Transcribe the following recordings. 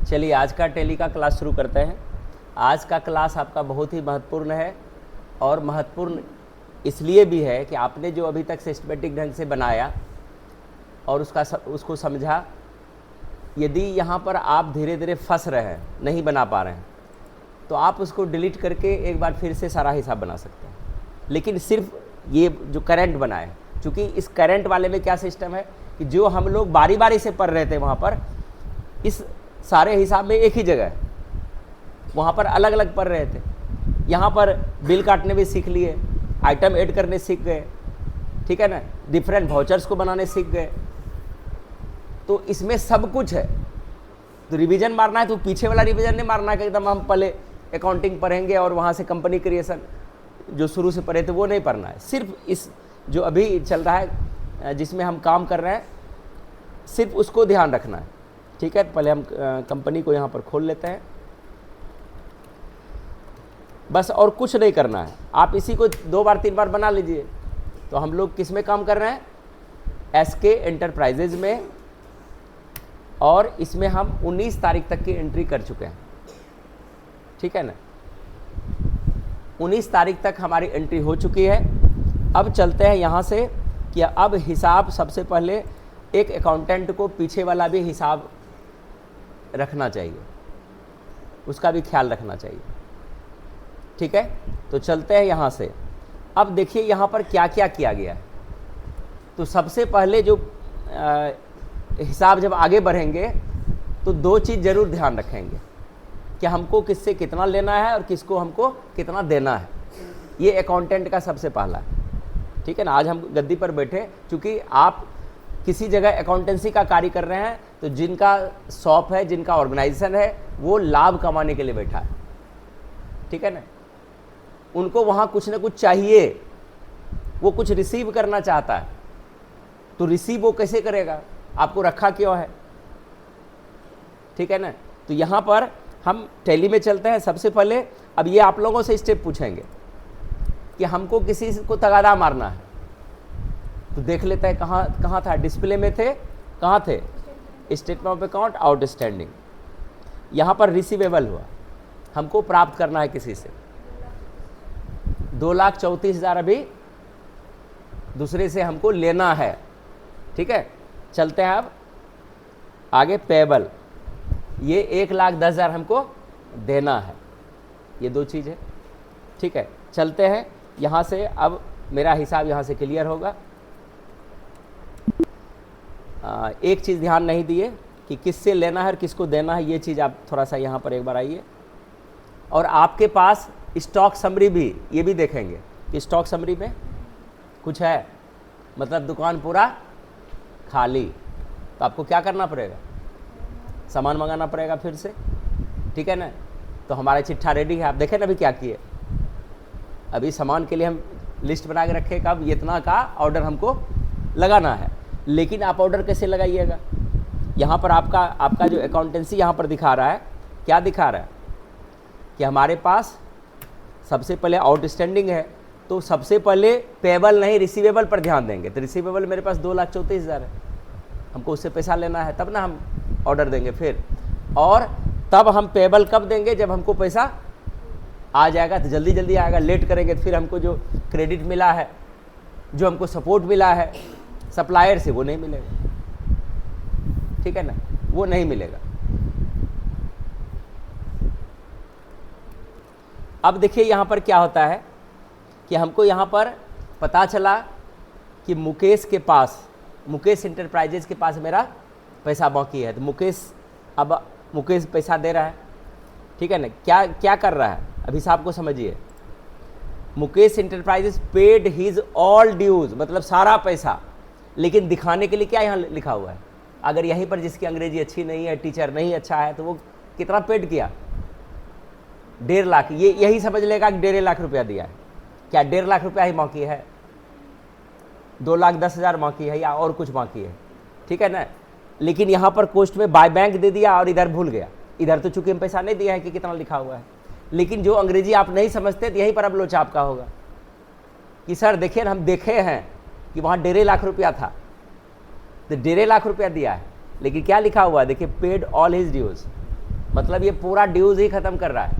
चलिए आज का टैली का क्लास शुरू करते हैं। आज का क्लास आपका बहुत ही महत्वपूर्ण है और महत्वपूर्ण इसलिए भी है कि आपने जो अभी तक सिस्टमेटिक ढंग से बनाया और उसको समझा, यदि यहाँ पर आप धीरे धीरे फंस रहे हैं, नहीं बना पा रहे हैं, तो आप उसको डिलीट करके एक बार फिर से सारा हिसाब बना सकते हैं। लेकिन सिर्फ ये जो करंट बनाए, चूँकि इस करंट वाले में क्या सिस्टम है कि जो हम लोग बारी बारी से पढ़ रहे थे वहाँ पर इस सारे हिसाब में एक ही जगह है, वहाँ पर अलग अलग पढ़ रहे थे। यहाँ पर बिल काटने भी सीख लिए, आइटम ऐड करने सीख गए, ठीक है ना, डिफरेंट वाउचर्स को बनाने सीख गए। तो इसमें सब कुछ है। तो रिवीजन मारना है तो पीछे वाला रिवीजन नहीं मारना है कि एकदम हम पहले अकाउंटिंग पढ़ेंगे और वहाँ से कंपनी क्रिएशन जो शुरू से पढ़े थे वो नहीं पढ़ना है। सिर्फ इस जो अभी चल रहा है जिसमें हम काम कर रहे हैं, सिर्फ उसको ध्यान रखना है, ठीक है। पहले हम कंपनी को यहाँ पर खोल लेते हैं, बस और कुछ नहीं करना है। आप इसी को 2 बार 3 बार बना लीजिए। तो हम लोग किस में काम कर रहे हैं? एसके एंटरप्राइजेज में, और इसमें हम 19 तारीख तक की एंट्री कर चुके हैं, ठीक है ना। 19 तारीख तक हमारी एंट्री हो चुकी है। अब चलते हैं यहाँ से कि अब हिसाब, सबसे पहले एक अकाउंटेंट को पीछे वाला भी हिसाब रखना चाहिए, उसका भी ख्याल रखना चाहिए, ठीक है। तो चलते हैं यहाँ से। अब देखिए यहाँ पर क्या क्या किया गया है। तो सबसे पहले जो हिसाब जब आगे बढ़ेंगे तो 2 चीज़ ज़रूर ध्यान रखेंगे कि हमको किससे कितना लेना है और किसको हमको कितना देना है। ये अकाउंटेंट का सबसे पहला है, ठीक है ना। आज हम गद्दी पर बैठे, चूँकि आप किसी जगह अकाउंटेंसी का कार्य कर रहे हैं, तो जिनका शॉप है, जिनका ऑर्गेनाइजेशन है, वो लाभ कमाने के लिए बैठा है, ठीक है ना। उनको वहाँ कुछ ना कुछ चाहिए, वो कुछ रिसीव करना चाहता है। तो रिसीव वो कैसे करेगा? आपको रखा क्यों है, ठीक है ना। तो यहाँ पर हम टैली में चलते हैं। सबसे पहले अब ये आप लोगों से स्टेप पूछेंगे कि हमको किसी को तगादा मारना है, तो देख लेते हैं कहाँ था। डिस्प्ले में थे, कहाँ थे? Statement of account outstanding. यहाँ पर रिसीवेबल हुआ, हमको प्राप्त करना है किसी से 2,34,000 अभी दूसरे से हमको लेना है, ठीक है। चलते हैं अब आगे। पेबल, ये 1,10,000 हमको देना है। ये 2 चीज़ है, ठीक है। चलते हैं यहाँ से। अब मेरा हिसाब यहाँ से क्लियर होगा। एक चीज़ ध्यान नहीं दिए कि किससे लेना है और किसको देना है। ये चीज़ आप थोड़ा सा यहाँ पर एक बार आइए। और आपके पास स्टॉक समरी भी, ये भी देखेंगे कि स्टॉक समरी में कुछ है, मतलब दुकान पूरा खाली। तो आपको क्या करना पड़ेगा? सामान मंगाना पड़ेगा फिर से, ठीक है ना। तो हमारा चिट्ठा रेडी है। आप देखें ना अभी क्या किए। अभी सामान के लिए हम लिस्ट बना के रखे, कब इतना का ऑर्डर हमको लगाना है। लेकिन आप ऑर्डर कैसे लगाइएगा? यहाँ पर आपका जो अकाउंटेंसी यहाँ पर दिखा रहा है, क्या दिखा रहा है कि हमारे पास सबसे पहले आउटस्टैंडिंग है, तो सबसे पहले पेबल नहीं रिसीवेबल पर ध्यान देंगे। तो रिसीवेबल मेरे पास 2,34,000 है, हमको उससे पैसा लेना है, तब ना हम ऑर्डर देंगे फिर। और तब हम पेबल कब देंगे? जब हमको पैसा आ जाएगा। तो जल्दी जल्दी आएगा, लेट करेंगे तो फिर हमको जो क्रेडिट मिला है, जो हमको सपोर्ट मिला है सप्लायर से, वो नहीं मिलेगा, ठीक है ना, वो नहीं मिलेगा। अब देखिए यहाँ पर क्या होता है कि हमको यहाँ पर पता चला कि मुकेश के पास, मुकेश इंटरप्राइजेज के पास मेरा पैसा बाकी है। तो मुकेश पैसा दे रहा है, ठीक है ना। क्या क्या कर रहा है अभी साहब को समझिए। Mukesh enterprises paid his all dues, मतलब सारा पैसा। लेकिन दिखाने के लिए क्या यहाँ लिखा हुआ है? अगर यहीं पर जिसकी अंग्रेजी अच्छी नहीं है, टीचर नहीं अच्छा है, तो वो कितना पेड किया? 1.5 लाख। ये यही समझ लेगा कि 1.5 लाख रुपया दिया है। क्या 1.5 लाख रुपया ही बाकी है? 2,10,000 बाकी है या और कुछ बाकी है, ठीक है ना। लेकिन यहाँ पर कोस्ट में बाय बैंक दे दिया और इधर भूल गया। इधर तो चूंकि हम पैसा नहीं दिया है कि कितना लिखा हुआ है। लेकिन जो अंग्रेजी आप नहीं समझते तो यहीं पर अब लोचा आपका होगा कि सर देखिए हम देखे हैं कि वहाँ 1.5 लाख रुपया था, तो 1.5 लाख रुपया दिया है, लेकिन क्या लिखा हुआ है देखिए, पेड ऑल हिज ड्यूज। मतलब ये पूरा ड्यूज ही ख़त्म कर रहा है।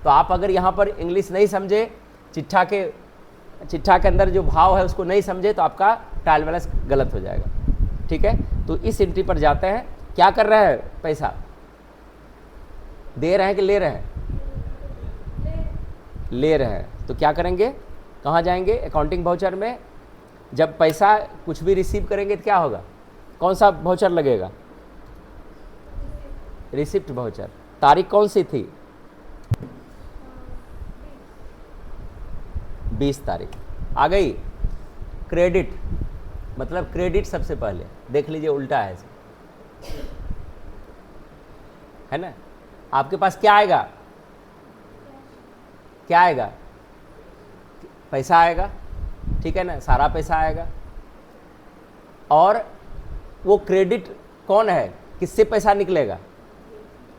तो आप अगर यहाँ पर इंग्लिश नहीं समझे, चिट्ठा के अंदर जो भाव है उसको नहीं समझे, तो आपका ट्रायल बैलेंस गलत हो जाएगा। ठीक है, तो इस एंट्री पर जाते हैं। क्या कर रहे हैं, पैसा दे रहे हैं कि ले रहे हैं? ले रहे हैं। तो क्या करेंगे, कहाँ जाएंगे? अकाउंटिंग वाउचर में। जब पैसा कुछ भी रिसीव करेंगे तो क्या होगा, कौन सा वाउचर लगेगा? Receipt voucher. तारीख कौन सी थी? 20 तारीख आ गई। क्रेडिट मतलब क्रेडिट सबसे पहले देख लीजिए, उल्टा है ना। आपके पास क्या आएगा? क्या आएगा? पैसा आएगा, ठीक है ना, सारा पैसा आएगा। और वो क्रेडिट कौन है, किससे पैसा निकलेगा?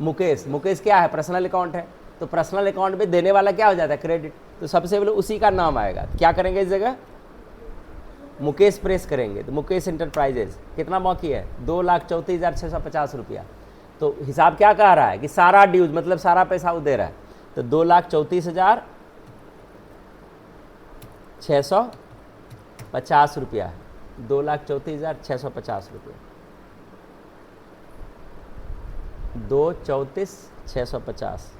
मुकेश। मुकेश क्या है? पर्सनल अकाउंट है। तो पर्सनल अकाउंट में देने वाला क्या हो जाता है? क्रेडिट। तो सबसे पहले उसी का नाम आएगा। तो क्या करेंगे इस जगह? मुकेश प्रेस करेंगे। तो मुकेश इंटरप्राइजेज कितना बाकी है? 2,34,650 रुपया। तो हिसाब क्या कह रहा है कि सारा ड्यूज मतलब सारा पैसा वो दे रहा है। तो 2,34,650 रुपया, 2,34,650 रुपया, 2,34,650।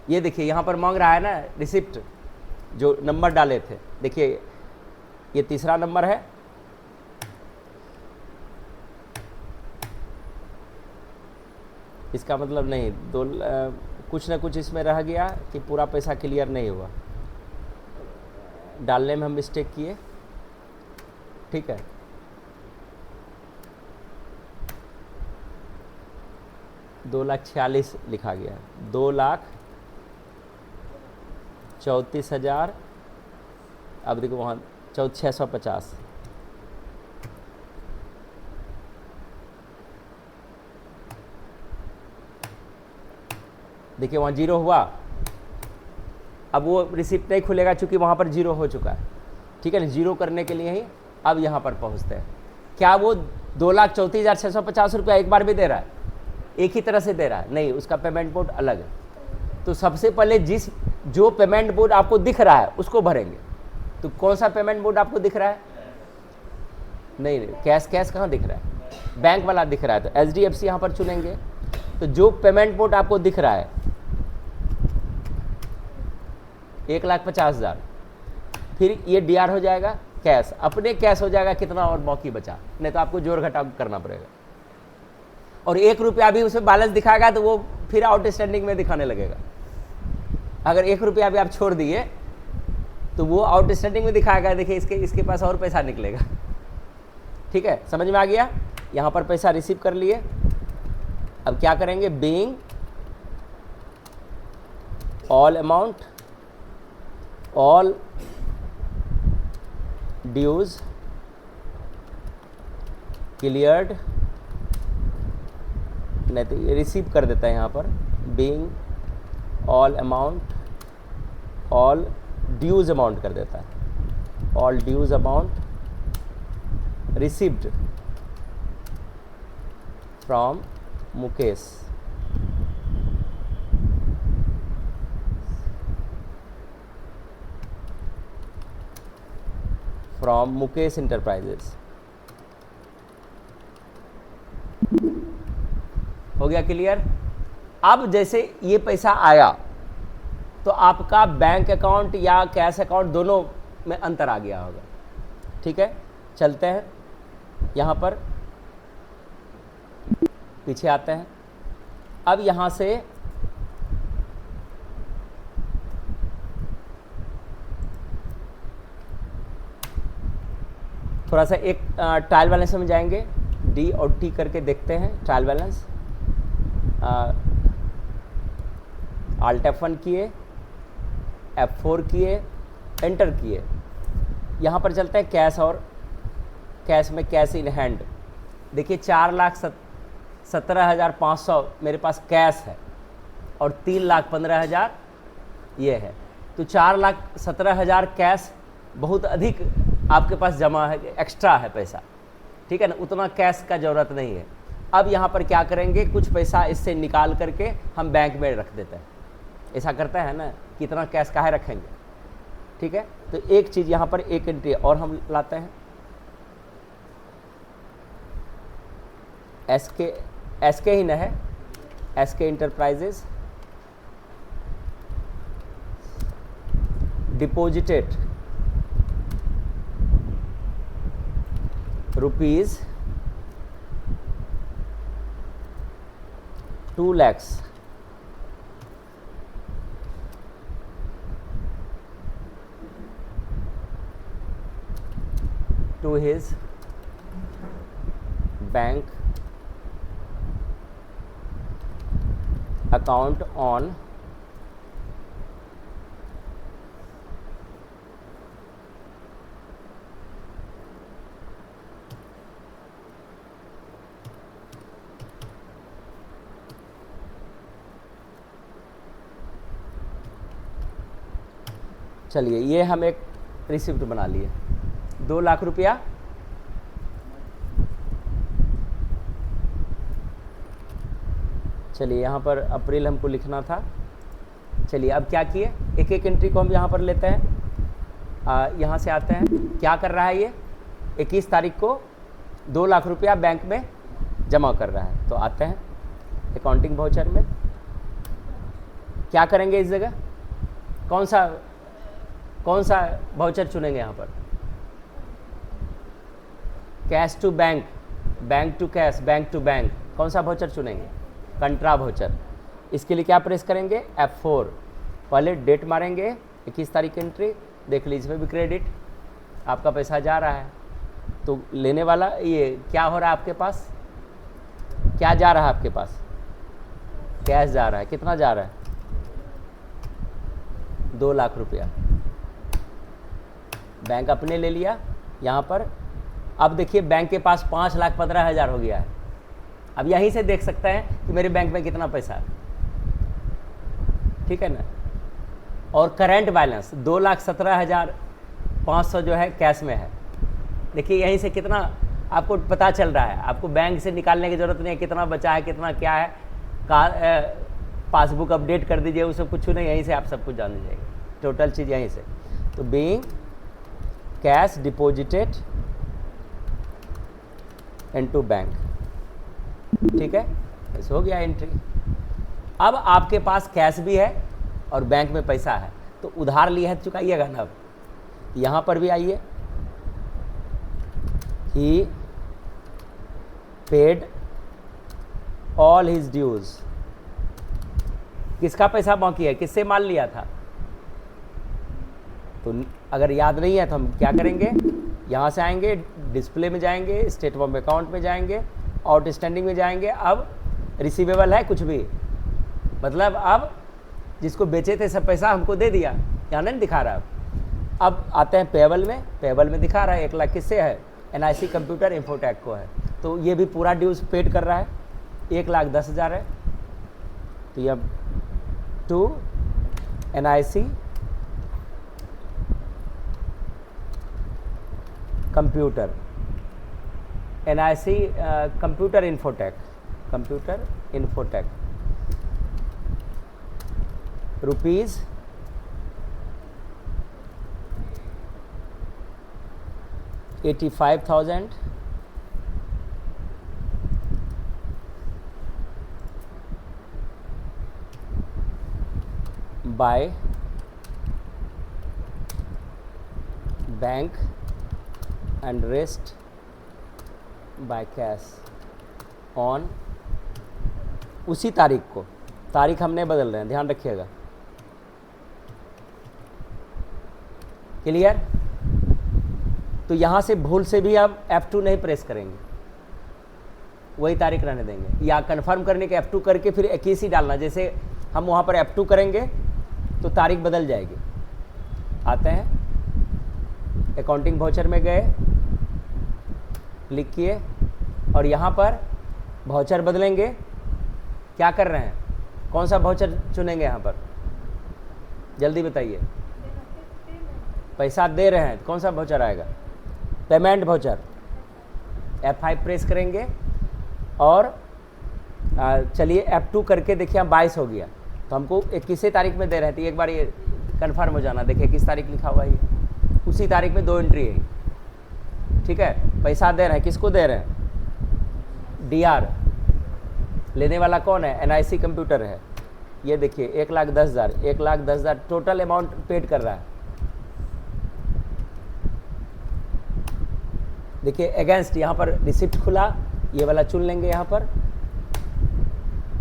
ये देखिए यहाँ पर मांग रहा है ना रिसिप्ट, जो नंबर डाले थे। देखिए ये तीसरा नंबर है, इसका मतलब नहीं कुछ ना कुछ इसमें रह गया कि पूरा पैसा क्लियर नहीं हुआ, डालने में हम मिस्टेक किए। ठीक है, दो 2,46,000 लिखा गया है। 2,34,000। अब देखो वहाँ 650। देखिए वहाँ जीरो हुआ। अब वो रिसिप्ट नहीं खुलेगा चूंकि वहाँ पर जीरो हो चुका है। ठीक है ना, जीरो करने के लिए ही अब यहाँ पर पहुँचते हैं। क्या वो 2,34,650 रुपया एक बार भी दे रहा है? एक ही तरह से दे रहा है? नहीं, उसका पेमेंट मोड अलग है। तो सबसे पहले जो पेमेंट मोड आपको दिख रहा है उसको भरेंगे। तो कौन सा पेमेंट मोड आपको दिख रहा है? नहीं, कैश कहाँ दिख रहा है? बैंक वाला दिख रहा है। तो HDFC यहाँ पर चुनेंगे। तो जो पेमेंट मोड आपको दिख रहा है 1,50,000, फिर ये DR हो जाएगा कैश, अपने कैश हो जाएगा कितना और बाकी बचा, नहीं तो आपको जोड़ घटाव करना पड़ेगा। और 1 रुपया भी उसमें बैलेंस दिखाएगा तो वो फिर आउटस्टैंडिंग में दिखाने लगेगा। अगर 1 रुपया भी आप छोड़ दिए तो वो आउटस्टैंडिंग में दिखाएगा। देखिए इसके पास और पैसा निकलेगा। ठीक है, समझ में आ गया? यहाँ पर पैसा रिसीव कर लिए। अब क्या करेंगे? Being all amount, all dues cleared, नहीं तो ये रिसीव कर देता है यहाँ पर। Being all amount, all dues amount कर देता है। All dues amount received from Mukesh, from Mukesh enterprises. हो गया क्लियर? अब जैसे ये पैसा आया तो आपका बैंक अकाउंट या कैश अकाउंट दोनों में अंतर आ गया होगा। ठीक है, चलते हैं यहाँ पर, पीछे आते हैं। अब यहाँ से थोड़ा सा एक ट्रायल बैलेंस में जाएंगे। D और T करके देखते हैं ट्रायल बैलेंस। Alt F1 किए, F4 किए, एंटर किए। यहाँ पर चलते हैं कैश और कैश में कैश इन हैंड। देखिए 4,17,500 मेरे पास कैश है और 3,15,000 ये है। तो 4,17,000 कैश बहुत अधिक आपके पास जमा है, एक्स्ट्रा है पैसा। ठीक है ना, उतना कैश का ज़रूरत नहीं है। अब यहाँ पर क्या करेंगे, कुछ पैसा इससे निकाल करके हम बैंक में रख देते हैं। ऐसा करता है ना, कितना कैश काहे रखेंगे, ठीक है। तो एक चीज़ यहाँ पर एक एंट्री और हम लाते हैं, एसके ही न है, SK enterprises deposited rupees 2 lakhs to his bank account on चलिए ये हम एक रिसिप्ट बना लिए, 2 लाख रुपया चलिए यहाँ पर अप्रैल हमको लिखना था। चलिए अब क्या किए, एक एक एंट्री को हम यहाँ पर लेते हैं, यहाँ से आते हैं, क्या कर रहा है ये 21 तारीख को 2 लाख रुपया बैंक में जमा कर रहा है। तो आते हैं अकाउंटिंग वाउचर में, क्या करेंगे इस जगह, कौन सा वाउचर चुनेंगे यहाँ पर, cash to bank, bank to cash, bank to bank, कौन सा वाउचर चुनेंगे, कंट्रा वाउचर। इसके लिए क्या प्रेस करेंगे, F4, पहले डेट मारेंगे 21 तारीख एंट्री, देख लीजिए इसमें भी क्रेडिट, आपका पैसा जा रहा है। तो लेने वाला ये क्या हो रहा है आपके पास, क्या जा रहा है आपके पास, कैश जा रहा है, कितना जा रहा है 2 लाख रुपया, बैंक अपने ले लिया यहाँ पर। अब देखिए बैंक के पास 5,15,000 हो गया है। अब यहीं से देख सकते हैं कि मेरे बैंक में कितना पैसा है, ठीक है ना। और करंट बैलेंस 2,17,500 जो है कैश में है। देखिए यहीं से कितना आपको पता चल रहा है, आपको बैंक से निकालने की ज़रूरत नहीं है, कितना बचा है कितना क्या है, पासबुक अपडेट कर दीजिए, वो सब कुछ नहीं, यहीं से आप सब कुछ जान लीजिएगा, टोटल चीज़ यहीं से। तो being cash deposited into bank, ठीक है, ऐसे हो गया एंट्री। अब आपके पास कैश भी है और बैंक में पैसा है, तो उधार लिया है चुकाइएगा ना। अब यहाँ पर भी आइए, ही पेड ऑल हिज ड्यूज, किसका पैसा बाकी है, किससे माल लिया था। तो अगर याद नहीं है तो हम क्या करेंगे, यहाँ से आएंगे, डिस्प्ले में जाएंगे, स्टेट ऑफ अकाउंट में जाएंगे, आउटस्टैंडिंग में जाएंगे। अब रिसीवेबल है कुछ भी, मतलब अब जिसको बेचे थे सब पैसा हमको दे दिया, यहाँ नहीं दिखा रहा। अब आते हैं पेबल में, पेबल में दिखा रहा है 1 लाख किससे है, NIC कंप्यूटर इंफोटेक को है। तो ये भी पूरा ड्यूज पेड कर रहा है, 1,10,000 है। तो ये to NIC computer, NIC computer infotech, rupees 85,000 by bank and rest by cash on, उसी तारीख को, तारीख हम नहीं बदल रहे हैं, ध्यान रखिएगा, क्लियर। तो यहाँ से भूल से भी आप F2 नहीं प्रेस करेंगे, वही तारीख रहने देंगे, या कंफर्म करने के F2 करके फिर 21 ही डालना। जैसे हम वहाँ पर F2 करेंगे तो तारीख बदल जाएगी। आते हैं अकाउंटिंग वाउचर में गए, क्लिक किए और यहाँ पर वाउचर बदलेंगे। क्या कर रहे हैं, कौन सा वाउचर चुनेंगे यहाँ पर, जल्दी बताइए। पैसा दे रहे हैं, कौन सा वाउचर आएगा, पेमेंट वाउचर। F5 प्रेस करेंगे, और चलिए F2 करके देखिए हम 22 हो गया, तो हमको 21 तारीख में दे रहे थे। एक बार ये कन्फर्म हो जाना, देखिए किस तारीख लिखा हुआ है, ये उसी तारीख में 2 एंट्री है। ठीक है, पैसा दे रहे हैं, किसको दे रहे हैं? DR। लेने वाला कौन है? NIC कंप्यूटर है। ये देखिए 1,10,000, 1,10,000 टोटल अमाउंट पेड कर रहा है। देखिए अगेंस्ट, यहाँ पर रिसिप्ट खुला, ये वाला चुन लेंगे, यहाँ पर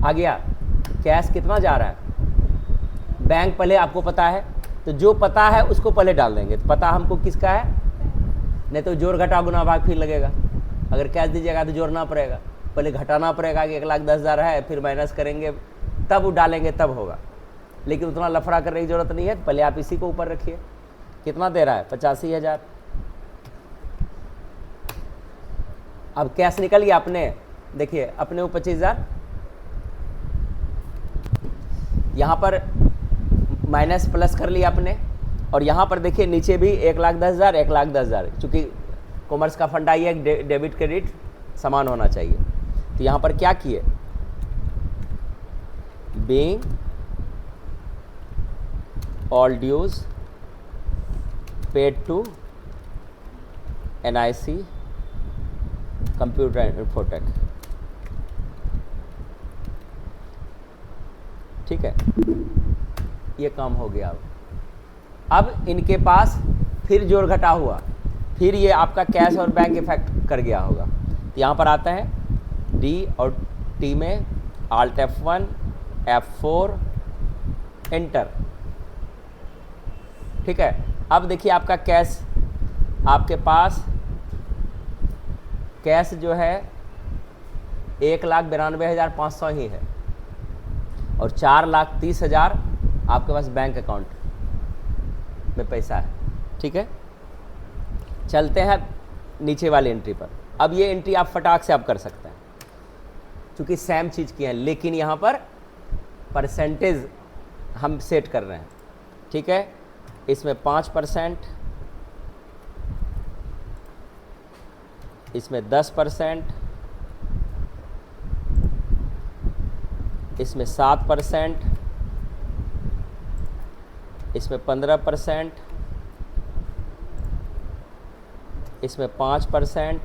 आ गया। कैश कितना जा रहा है? बैंक पहले आपको पता है, तो जो पता है उसको पहले डाल देंगे। तो पता हमको किसका है, नहीं तो जोड़ घटा गुना भाग फिर लगेगा। अगर कैश दीजिएगा तो जोड़ना पड़ेगा, पहले घटाना पड़ेगा कि 1,10,000 है, फिर माइनस करेंगे, तब डालेंगे, तब होगा। लेकिन उतना लफड़ा करने की जरूरत नहीं है, पहले आप इसी को ऊपर रखिए। कितना दे रहा है? 85,000। अब कैश निकल गया अपने, देखिए अपने वो 25,000, यहाँ पर माइनस प्लस कर लिया आपने, और यहाँ पर देखिए नीचे भी 1,10,000, 1,10,000, चूँकि कॉमर्स का फंडा ये डेबिट क्रेडिट समान होना चाहिए। तो यहाँ पर क्या किए, being all dues paid to NIC computer infotech. ठीक है, ये काम हो गया। अब इनके पास फिर जोड़ घटा हुआ, फिर ये आपका कैश और बैंक इफेक्ट कर गया होगा। यहाँ पर आता है D और T में Alt F1 F4 एंटर। ठीक है, अब देखिए आपका कैश, आपके पास कैश जो है 1,92,500 ही है, और 4,30,000 आपके पास बैंक अकाउंट में पैसा है। ठीक है, चलते हैं नीचे वाली एंट्री पर। अब ये एंट्री आप फटाक से आप कर सकते हैं, क्योंकि सेम चीज़ की है, लेकिन यहाँ पर परसेंटेज हम सेट कर रहे हैं। ठीक है, इसमें 5%, इसमें 10%, इसमें 7%, इसमें 15%, इसमें 5%,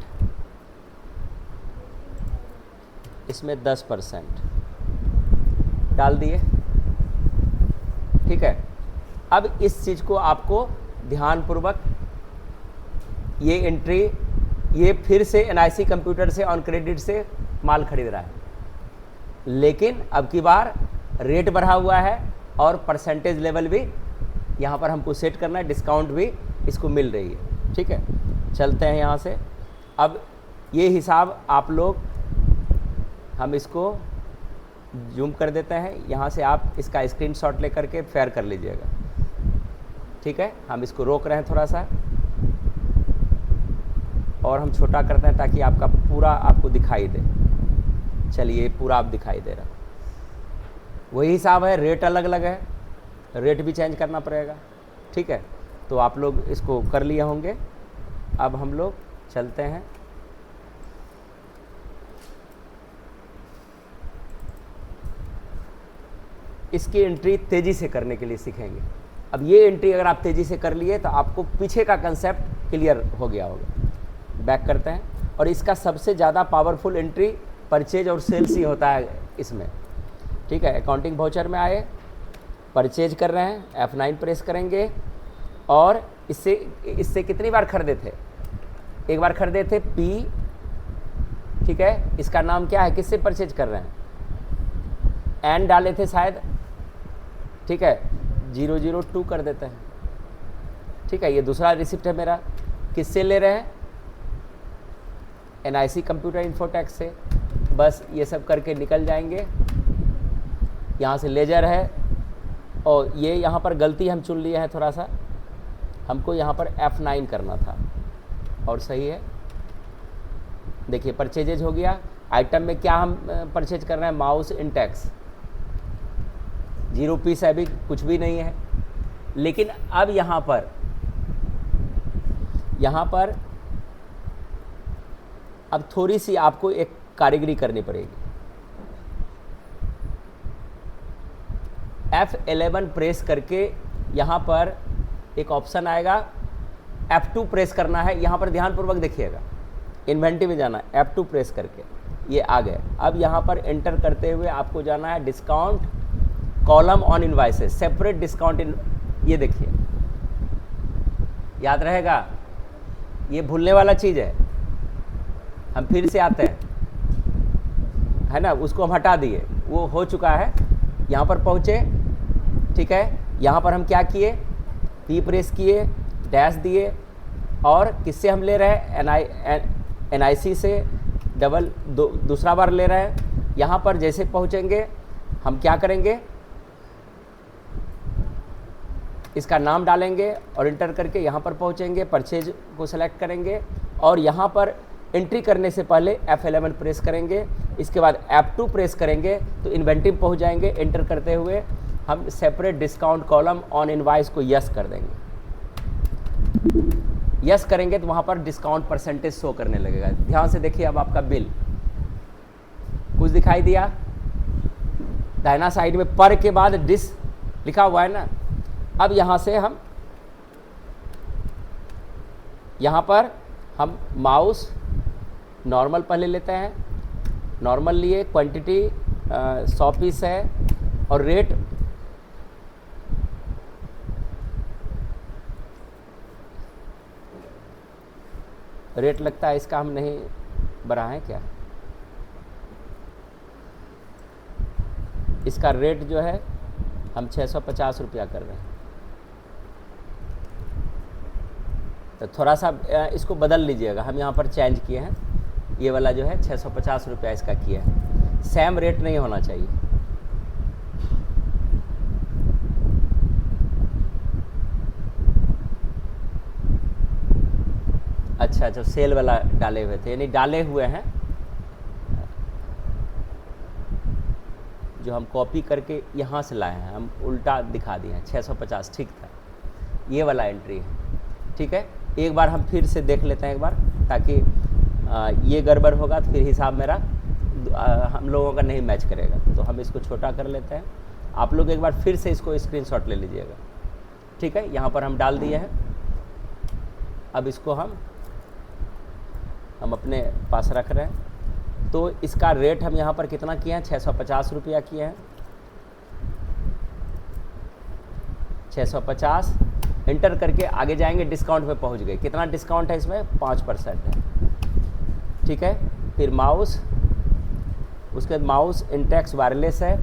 इसमें 10% डाल दिए। ठीक है, अब इस चीज़ को आपको ध्यानपूर्वक, ये एंट्री, ये फिर से NIC कंप्यूटर से ऑन क्रेडिट से माल खरीद रहा है, लेकिन अब की बार रेट बढ़ा हुआ है और परसेंटेज लेवल भी यहाँ पर हमको सेट करना है, डिस्काउंट भी इसको मिल रही है। ठीक है, चलते हैं यहाँ से। अब ये हिसाब आप लोग, हम इसको जूम कर देते हैं, यहाँ से आप इसका स्क्रीनशॉट लेकर के फेयर कर लीजिएगा। ठीक है, हम इसको रोक रहे हैं थोड़ा सा, और हम छोटा करते हैं ताकि आपका पूरा आपको दिखाई दे। चलिए, पूरा आप दिखाई दे रहा, वही हिसाब है, रेट अलग अलग है, रेट भी चेंज करना पड़ेगा। ठीक है, तो आप लोग इसको कर लिए होंगे। अब हम लोग चलते हैं, इसकी एंट्री तेज़ी से करने के लिए सीखेंगे। अब ये एंट्री अगर आप तेज़ी से कर लिए तो आपको पीछे का कंसेप्ट क्लियर हो गया होगा। बैक करते हैं, और इसका सबसे ज़्यादा पावरफुल एंट्री परचेज और सेल्स ही होता है इसमें। ठीक है, अकाउंटिंग वाउचर में आए, परचेज कर रहे हैं, F9 प्रेस करेंगे, और इससे कितनी बार खरीदे थे? एक बार खरीदे थे P। ठीक है, इसका नाम क्या है, किससे परचेज कर रहे हैं? N डाले थे शायद। ठीक है, 002 कर देते हैं। ठीक है, ये दूसरा रिसिप्ट है मेरा, किससे ले रहे हैं? NIC कंप्यूटर इन्फोटेक से। बस ये सब करके निकल जाएंगे। यहाँ से लेजर है, और ये यहाँ पर गलती हम चुन लिए हैं थोड़ा सा, हमको यहाँ पर F9 करना था, और सही है। देखिए परचेजेज हो गया। आइटम में क्या हम परचेज कर रहे हैं? माउस इंटेक्स, 0 पीस अभी कुछ भी नहीं है। लेकिन अब यहाँ पर अब थोड़ी सी आपको एक कारीगरी करनी पड़ेगी। F11 प्रेस करके यहाँ पर एक ऑप्शन आएगा, F2 प्रेस करना है। यहाँ पर ध्यानपूर्वक देखिएगा, इन्वेंटरी में जाना है, F2 प्रेस करके ये आ गए। अब यहाँ पर एंटर करते हुए आपको जाना है discount column on invoices, separate discount in, ये देखिए याद रहेगा, ये भूलने वाला चीज़ है। हम फिर से आते हैं, है ना, उसको हम हटा दिए, वो हो चुका है। यहाँ पर पहुँचे, ठीक है। यहाँ पर हम क्या किए, P प्रेस किए, डैश दिए, और किससे हम ले रहे हैं, NIC से दूसरा बार ले रहे हैं। यहाँ पर जैसे पहुँचेंगे हम क्या करेंगे, इसका नाम डालेंगे और इंटर करके यहाँ पर पहुँचेंगे, परचेज को सेलेक्ट करेंगे और यहाँ पर एंट्री करने से पहले F11 प्रेस करेंगे। इसके बाद F2 प्रेस करेंगे तो इन्वेंटरी पहुँच जाएंगे। एंटर करते हुए हम separate discount column on invoice को यस कर देंगे। यस करेंगे तो वहाँ पर डिस्काउंट परसेंटेज शो करने लगेगा। ध्यान से देखिए, अब आपका बिल कुछ दिखाई दिया, दाहिना साइड में पर के बाद डिस लिखा हुआ है ना। अब यहाँ से यहाँ पर हम माउस नॉर्मल पहले लेते हैं, नॉर्मल लिए, क्वांटिटी 100 पीस है और रेट लगता है इसका हम नहीं बढ़ाएं क्या, इसका रेट जो है हम 650 रुपया कर रहे हैं। तो थोड़ा सा इसको बदल लीजिएगा, हम यहाँ पर चेंज किए हैं, ये वाला जो है 650 रुपया इसका किया है। सेम रेट नहीं होना चाहिए। अच्छा, जो सेल वाला डाले हुए थे, यानी डाले हुए हैं, जो हम कॉपी करके यहाँ से लाए हैं, हम उल्टा दिखा दिए हैं। 650 ठीक था, ये वाला एंट्री है, ठीक है। एक बार हम फिर से देख लेते हैं एक बार, ताकि ये गड़बड़ होगा तो फिर हिसाब मेरा हम लोगों का नहीं मैच करेगा। तो हम इसको छोटा कर लेते हैं। आप लोग एक बार फिर से इसको स्क्रीनशॉट ले लीजिएगा, ठीक है। यहाँ पर हम डाल दिए हैं। अब इसको हम अपने पास रख रहे हैं। तो इसका रेट हम यहाँ पर कितना किए हैं, 650 रुपया किए हैं। 650 एंटर करके आगे जाएंगे, डिस्काउंट पे पहुँच गए। कितना डिस्काउंट है इसमें, 5% है, ठीक है। फिर माउस, उसके बाद माउस इंटेक्स वायरलेस है,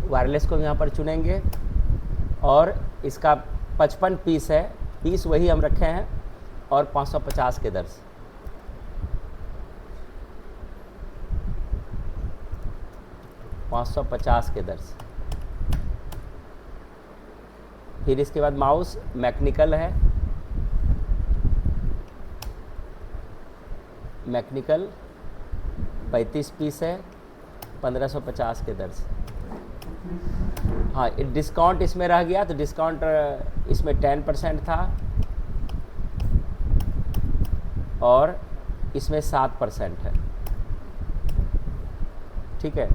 वायरलेस को यहाँ पर चुनेंगे और इसका 55 पीस है, पीस वही हम रखे हैं और 550 के दर से। $550 के दर से। फिर इसके बाद माउस मैकेनिकल है, मैकेनिकल 35 पीस है, 1550 के दर से। हाँ, डिस्काउंट इसमें रह गया, तो डिस्काउंट इसमें 10% था और इसमें 7% है, ठीक है।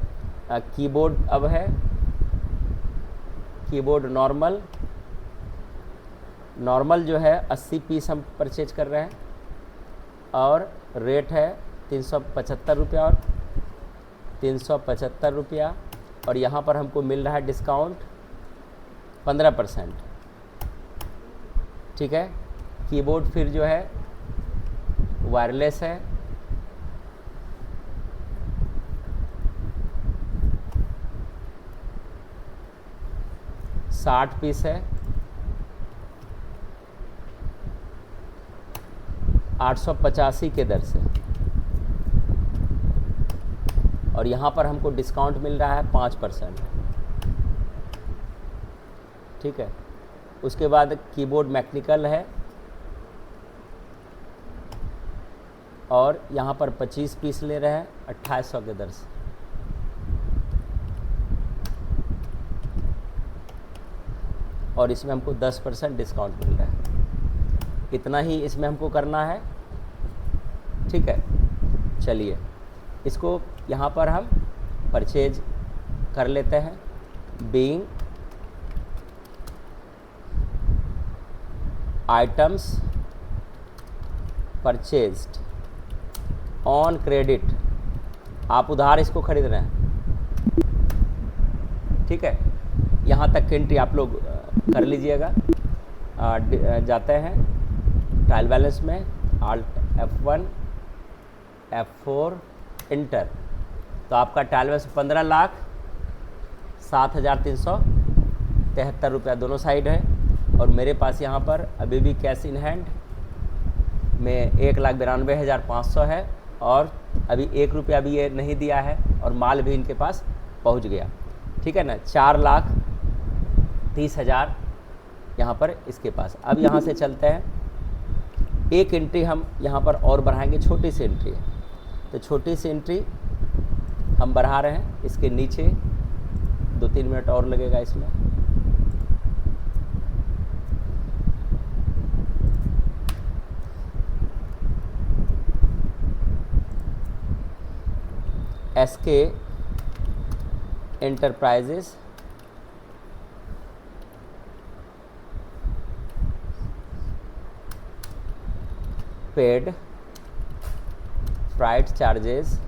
कीबोर्ड अब है, कीबोर्ड नॉर्मल जो है 80 पीस हम परचेज कर रहे हैं और रेट है 375 रुपया और 375 रुपया। और यहाँ पर हमको मिल रहा है डिस्काउंट 15%, ठीक है। कीबोर्ड फिर जो है वायरलेस है, $60 पीस है, 885 के दर से। और यहाँ पर हमको डिस्काउंट मिल रहा है 5%, ठीक है। उसके बाद कीबोर्ड मैकेनिकल है और यहाँ पर 25 पीस ले रहे हैं 2800 के दर से। और इसमें हमको 10% डिस्काउंट मिल रहा है। इतना ही इसमें हमको करना है, ठीक है। चलिए इसको यहाँ पर हम परचेज कर लेते हैं। Being items purchased on credit, आप उधार इसको खरीद रहे हैं, ठीक है। यहाँ तक की एंट्री आप लोग कर लीजिएगा। जाते हैं ट्रायल बैलेंस में, Alt F1 F4 इंटर, तो आपका ट्रायल बैलेंस 15,07,373 रुपया दोनों साइड है। और मेरे पास यहाँ पर अभी भी कैश इन हैंड में 1,92,500 है, और अभी 1 रुपया भी ये नहीं दिया है, और माल भी इनके पास पहुँच गया, ठीक है ना। 4,30,000 यहाँ पर इसके पास। अब यहाँ से चलते हैं, एक एंट्री हम यहाँ पर और बढ़ाएंगे, छोटी सी एंट्री है, तो छोटी सी एंट्री हम बढ़ा रहे हैं। इसके नीचे 2-3 मिनट और लगेगा इसमें। SK enterprises paid freight charges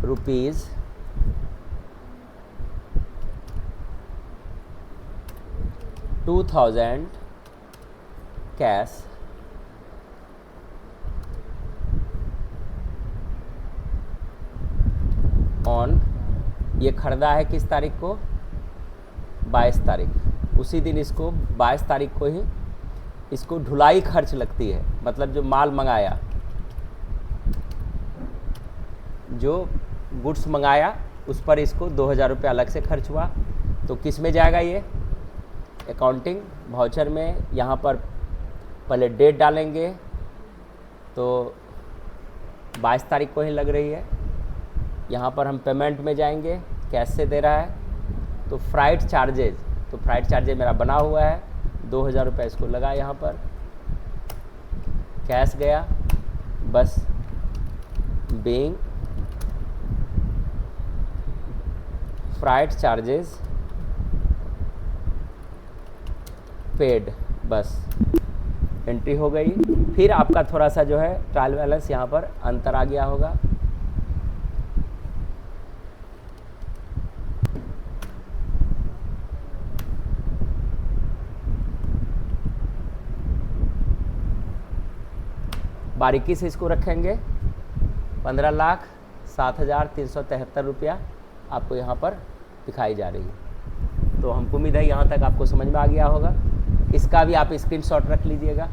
rupees 2,000 cash on, ये खरीदा है किस तारीख को, 22 तारीख। उसी दिन इसको 22 तारीख को ही इसको ढुलाई खर्च लगती है, मतलब जो माल मंगाया, जो गुड्स मंगाया उस पर इसको 2,000 रुपये अलग से खर्च हुआ। तो किस में जाएगा ये, अकाउंटिंग वाउचर में। यहाँ पर पहले डेट डालेंगे, तो 22 तारीख को ही लग रही है। यहाँ पर हम पेमेंट में जाएंगे, कैश से दे रहा है, तो फ्राइट चार्जेज, तो फ्राइट चार्जेज मेरा बना हुआ है, 2,000 रुपये इसको लगा, यहाँ पर कैश गया, बस बीइंग फ्राइट चार्जेस पेड, बस एंट्री हो गई। फिर आपका थोड़ा सा जो है ट्रायल बैलेंस यहाँ पर अंतर आ गया होगा। बारीकी से इसको रखेंगे, 15,07,373 रुपया आपको यहाँ पर दिखाई जा रही है। तो हमको उम्मीद है यहाँ तक आपको समझ में आ गया होगा। इसका भी आप स्क्रीनशॉट रख लीजिएगा,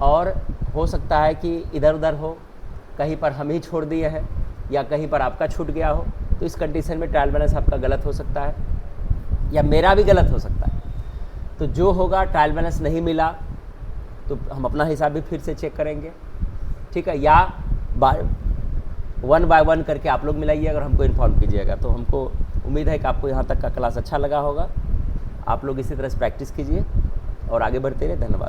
और हो सकता है कि इधर उधर हो, कहीं पर हम ही छोड़ दिए हैं या कहीं पर आपका छूट गया हो, तो इस कंडीशन में ट्रायल बैलेंस आपका गलत हो सकता है या मेरा भी गलत हो सकता है। तो जो होगा, ट्रायल बैलेंस नहीं मिला तो हम अपना हिसाब भी फिर से चेक करेंगे, ठीक है, या 1 बाय 1 करके आप लोग मिलाइए, अगर हमको इन्फॉर्म कीजिएगा। तो हमको उम्मीद है कि आपको यहाँ तक का क्लास अच्छा लगा होगा। आप लोग इसी तरह से प्रैक्टिस कीजिए और आगे बढ़ते रहिए। धन्यवाद।